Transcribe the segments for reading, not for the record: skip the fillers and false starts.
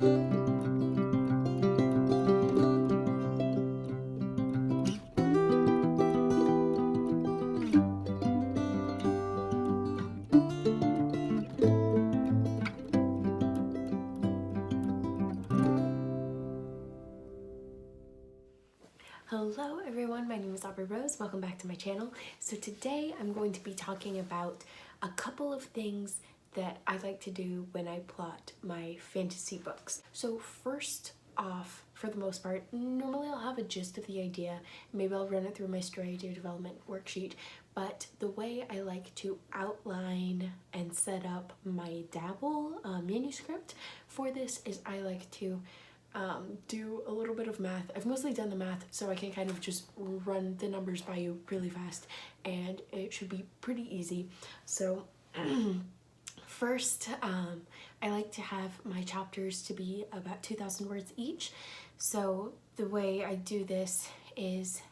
Hello everyone, my name is Aubrey Rose. Welcome back to my channel. So today I'm going to be talking about a couple of things that I like to do when I plot my fantasy books. So first off, for the most part, normally I'll have a gist of the idea. Maybe I'll run it through my story idea development worksheet, but the way I like to outline and set up my Dabble manuscript for this is I like to do a little bit of math. I've mostly done the math, so I can kind of just run the numbers by you really fast, and it should be pretty easy. So first, I like to have my chapters to be about 2,000 words each. So the way I do this is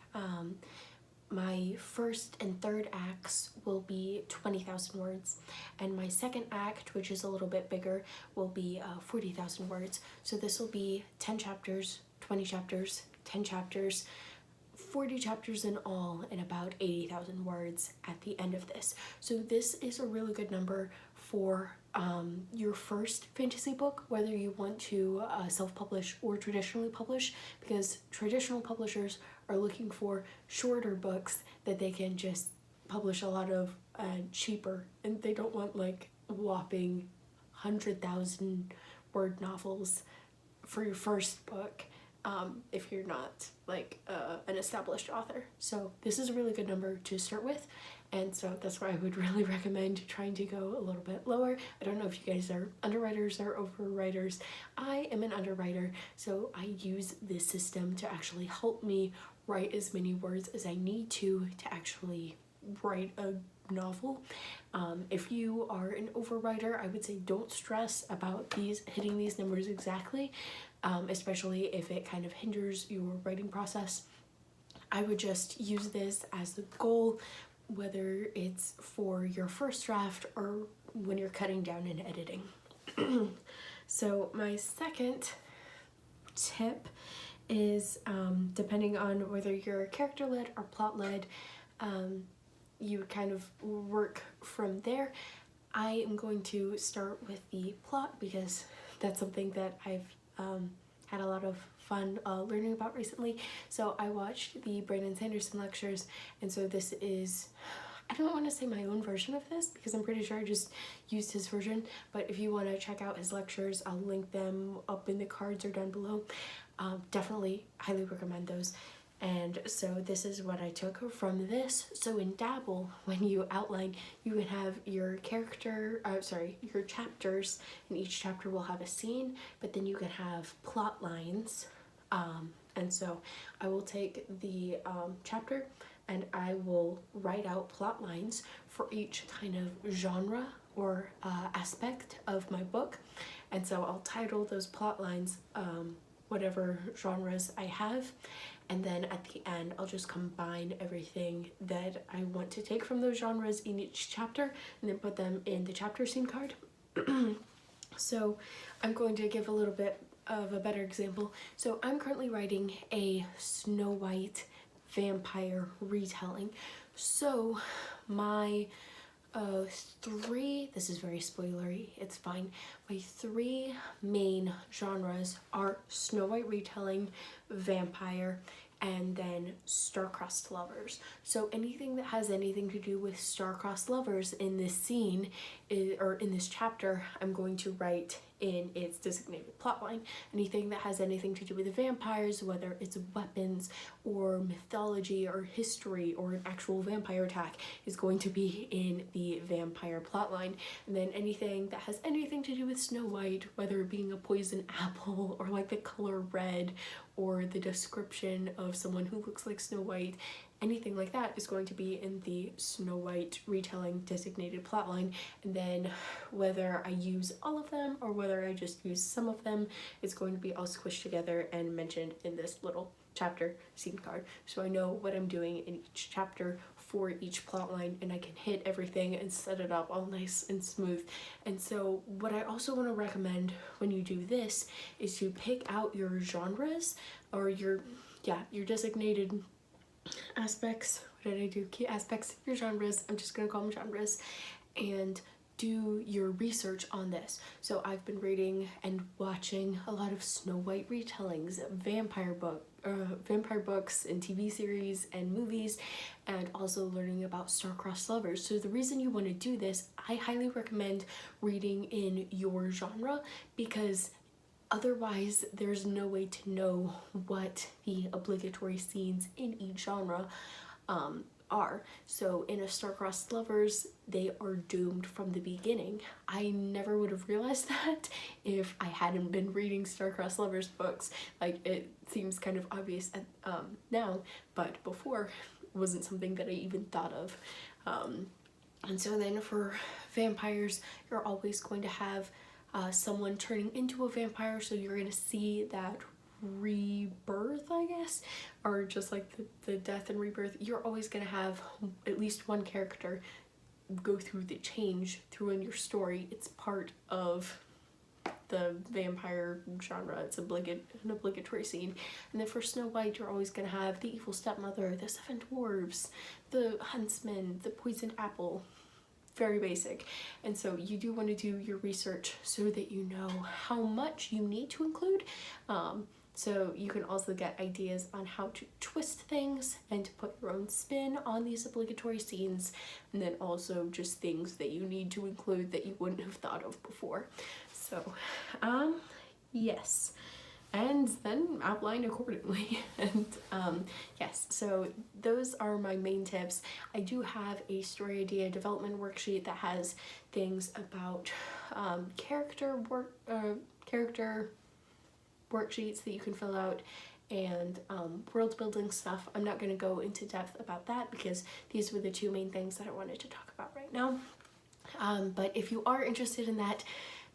my first and third acts will be 20,000 words, and my second act, which is a little bit bigger, will be 40,000 words. So this will be 10 chapters, 20 chapters, 10 chapters, 40 chapters in all, and about 80,000 words at the end of this. So this is a really good number for your first fantasy book, whether you want to self-publish or traditionally publish, because traditional publishers are looking for shorter books that they can just publish a lot of cheaper, and they don't want like whopping 100,000 word novels for your first book if you're not like an established author. So this is a really good number to start with, and so that's why I would really recommend trying to go a little bit lower. I don't know if you guys are underwriters or overwriters. I am an underwriter, so I use this system to actually help me write as many words as I need to actually write a novel. If you are an overwriter, I would say don't stress about hitting these numbers exactly, especially if it kind of hinders your writing process. I would just use this as the goal, whether it's for your first draft or when you're cutting down and editing. So my second tip is, depending on whether you're character-led or plot-led, you kind of work from there. I am going to start with the plot because that's something that I've had a lot of fun learning about recently. So I watched the Brandon Sanderson lectures, and so this is, I don't want to say my own version of this because I'm pretty sure I just used his version, but if you want to check out his lectures, I'll link them up in the cards or down below. Definitely highly recommend those. And so this is what I took from this. So in Dabble, when you outline, you would have your your chapters, and each chapter will have a scene, but then you can have plot lines. And so I will take the chapter and I will write out plot lines for each kind of genre or aspect of my book. And so I'll title those plot lines whatever genres I have, and then at the end I'll just combine everything that I want to take from those genres in each chapter and then put them in the chapter scene card. So I'm going to give a little bit of a better example. So I'm currently writing a Snow White vampire retelling. So my this is very spoilery, it's fine. My three main genres are Snow White retelling, vampire, and then star-crossed lovers. So anything that has anything to do with star-crossed lovers in this scene or in this chapter, I'm going to write in its designated plotline. Anything that has anything to do with vampires, whether it's weapons or mythology or history or an actual vampire attack, is going to be in the vampire plotline. And then anything that has anything to do with Snow White, whether it being a poison apple or like the color red or the description of someone who looks like Snow White, anything like that is going to be in the Snow White retelling designated plotline. And then whether I use all of them or whether I just use some of them, it's going to be all squished together and mentioned in this little chapter scene card. So I know what I'm doing in each chapter for each plot line, and I can hit everything and set it up all nice and smooth. And so what I also want to recommend when you do this is to pick out your genres, or your designated aspects. What did I do? Key aspects, your genres. I'm just gonna call them genres, and do your research on this. So I've been reading and watching a lot of Snow White retellings, vampire books and TV series and movies, and also learning about star-crossed lovers. So the reason you want to do this, I highly recommend reading in your genre, because otherwise there's no way to know what the obligatory scenes in each genre are. So in a star-crossed lovers, they are doomed from the beginning. I never would have realized that if I hadn't been reading star-crossed lovers books. Like, it seems kind of obvious now, but before it wasn't something that I even thought of. And so then for vampires, you're always going to have someone turning into a vampire, so you're going to see that rebirth, I guess, or just like the death and rebirth. You're always going to have at least one character go through the change through in your story. It's part of the vampire genre. It's an obligatory scene. And then for Snow White, you're always going to have the evil stepmother, the 7 dwarves, the huntsman, the poisoned apple. Very basic. And so you do want to do your research so that you know how much you need to include. So you can also get ideas on how to twist things and to put your own spin on these obligatory scenes, and then also just things that you need to include that you wouldn't have thought of before. So yes, and then outline accordingly. And yes, so those are my main tips. I do have a story idea development worksheet that has things about character worksheets that you can fill out, and world building stuff. I'm not going to go into depth about that because these were the 2 main things that I wanted to talk about right now. But if you are interested in that,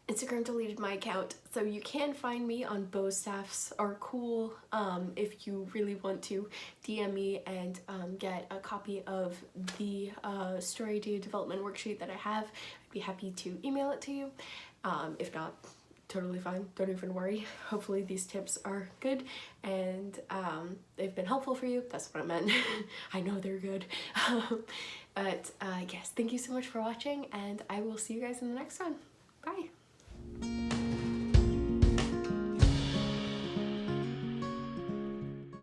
Instagram deleted my account, so you can find me on Bow Staffs Are Cool. If you really want to DM me and get a copy of the story idea development worksheet that I have, I'd be happy to email it to you. If not, totally fine, don't even worry. Hopefully these tips are good and they've been helpful for you. That's what I meant. I know they're good. But yes, thank you so much for watching, and I will see you guys in the next one. Bye.